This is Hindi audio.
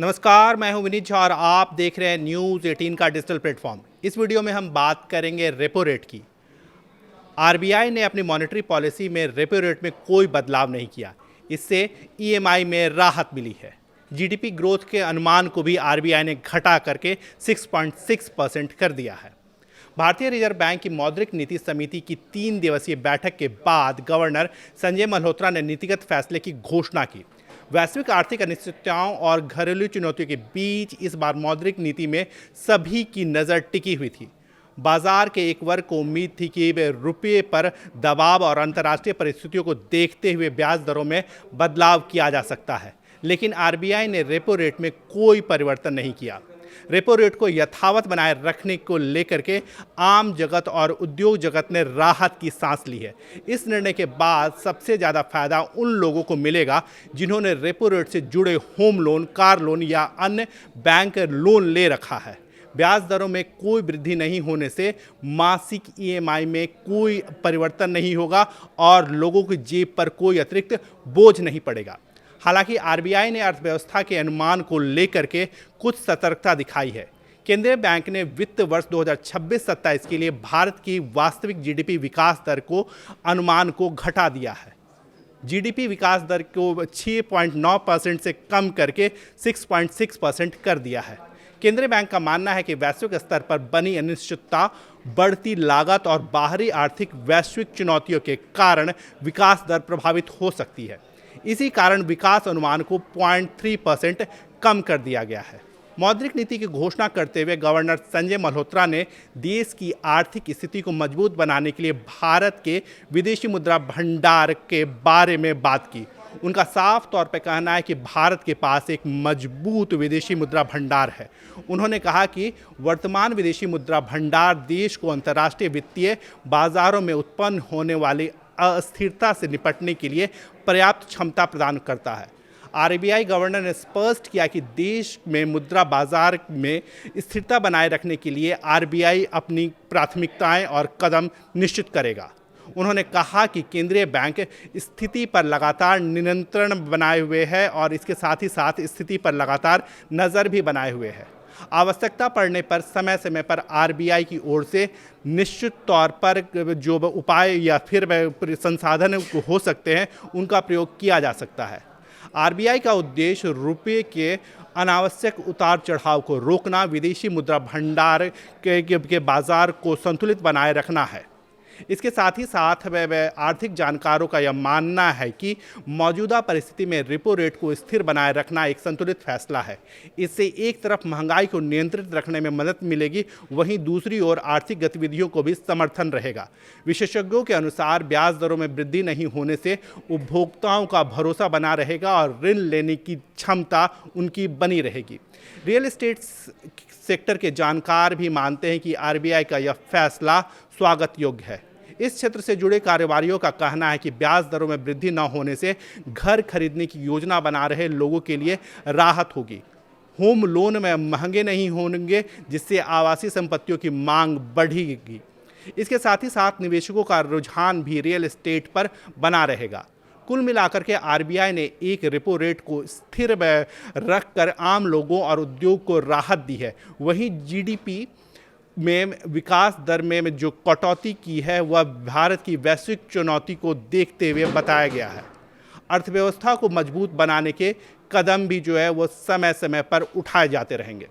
नमस्कार, मैं हूं विनीत झा और आप देख रहे हैं न्यूज़ 18 का डिजिटल प्लेटफॉर्म। इस वीडियो में हम बात करेंगे रेपो रेट की। आरबीआई ने अपनी मॉनेटरी पॉलिसी में रेपो रेट में कोई बदलाव नहीं किया। इससे ईएमआई में राहत मिली है। जीडीपी ग्रोथ के अनुमान को भी आरबीआई ने घटा करके 6.6% कर दिया है। भारतीय रिजर्व बैंक की मौद्रिक नीति समिति की 3 दिवसीय बैठक के बाद गवर्नर संजय मल्होत्रा ने नीतिगत फैसले की घोषणा की। वैश्विक आर्थिक अनिश्चितताओं और घरेलू चुनौतियों के बीच इस बार मौद्रिक नीति में सभी की नज़र टिकी हुई थी। बाजार के एक वर्ग को उम्मीद थी कि रुपये पर दबाव और अंतर्राष्ट्रीय परिस्थितियों को देखते हुए ब्याज दरों में बदलाव किया जा सकता है, लेकिन आरबीआई ने रेपो रेट में कोई परिवर्तन नहीं किया। रेपो रेट को यथावत बनाए रखने को लेकर के आम जगत और उद्योग जगत ने राहत की सांस ली है। इस निर्णय के बाद सबसे ज़्यादा फायदा उन लोगों को मिलेगा जिन्होंने रेपो रेट से जुड़े होम लोन, कार लोन या अन्य बैंक लोन ले रखा है। ब्याज दरों में कोई वृद्धि नहीं होने से मासिक ईएमआई में कोई परिवर्तन नहीं होगा और लोगों की जेब पर कोई अतिरिक्त बोझ नहीं पड़ेगा। हालांकि आरबीआई ने अर्थव्यवस्था के अनुमान को लेकर के कुछ सतर्कता दिखाई है। केंद्रीय बैंक ने वित्त वर्ष 2026-27 के लिए भारत की वास्तविक जीडीपी विकास दर को अनुमान को घटा दिया है। जीडीपी विकास दर को 6.9% से कम करके 6.6% कर दिया है। केंद्रीय बैंक का मानना है कि वैश्विक स्तर पर बनी अनिश्चितता, बढ़ती लागत और बाहरी आर्थिक वैश्विक चुनौतियों के कारण विकास दर प्रभावित हो सकती है। इसी कारण विकास अनुमान को 0.3% कम कर दिया गया है। मौद्रिक नीति की घोषणा करते हुए गवर्नर संजय मल्होत्रा ने देश की आर्थिक स्थिति को मजबूत बनाने के लिए भारत के विदेशी मुद्रा भंडार के बारे में बात की। उनका साफ तौर पर कहना है कि भारत के पास एक मजबूत विदेशी मुद्रा भंडार है। उन्होंने कहा कि वर्तमान विदेशी मुद्रा भंडार देश को अंतर्राष्ट्रीय वित्तीय बाजारों में उत्पन्न होने वाली अस्थिरता से निपटने के लिए पर्याप्त क्षमता प्रदान करता है। आरबीआई गवर्नर ने स्पष्ट किया कि देश में मुद्रा बाजार में स्थिरता बनाए रखने के लिए आरबीआई अपनी प्राथमिकताएं और कदम निश्चित करेगा। उन्होंने कहा कि केंद्रीय बैंक स्थिति पर लगातार नियंत्रण बनाए हुए है और इसके साथ ही साथ स्थिति पर लगातार नज़र भी बनाए हुए है। आवश्यकता पड़ने पर समय समय पर आरबीआई की ओर से निश्चित तौर पर जो उपाय या फिर संसाधन हो सकते हैं उनका प्रयोग किया जा सकता है। आरबीआई का उद्देश्य रुपये के अनावश्यक उतार चढ़ाव को रोकना, विदेशी मुद्रा भंडार के बाजार को संतुलित बनाए रखना है। इसके साथ ही साथ आर्थिक जानकारों का यह मानना है कि मौजूदा परिस्थिति में रेपो रेट को स्थिर बनाए रखना एक संतुलित फैसला है। इससे एक तरफ महंगाई को नियंत्रित रखने में मदद मिलेगी, वहीं दूसरी ओर आर्थिक गतिविधियों को भी समर्थन रहेगा। विशेषज्ञों के अनुसार ब्याज दरों में वृद्धि नहीं होने से उपभोक्ताओं का भरोसा बना रहेगा और ऋण लेने की क्षमता उनकी बनी रहेगी। रियल एस्टेट सेक्टर के जानकार भी मानते हैं कि आरबीआई का यह फैसला स्वागत योग्य है। इस क्षेत्र से जुड़े कारोबारियों का कहना है कि ब्याज दरों में वृद्धि न होने से घर खरीदने की योजना बना रहे लोगों के लिए राहत होगी। होम लोन में महंगे नहीं होंगे, जिससे आवासीय संपत्तियों की मांग बढ़ेगी। इसके साथ ही साथ निवेशकों का रुझान भी रियल एस्टेट पर बना रहेगा। कुल मिलाकर के आरबीआई ने एक रेपो रेट को स्थिर रखकर आम लोगों और उद्योग को राहत दी है। वहीं जीडीपी में विकास दर में जो कटौती की है वह भारत की वैश्विक चुनौती को देखते हुए बताया गया है। अर्थव्यवस्था को मजबूत बनाने के कदम भी जो है वो समय समय पर उठाए जाते रहेंगे।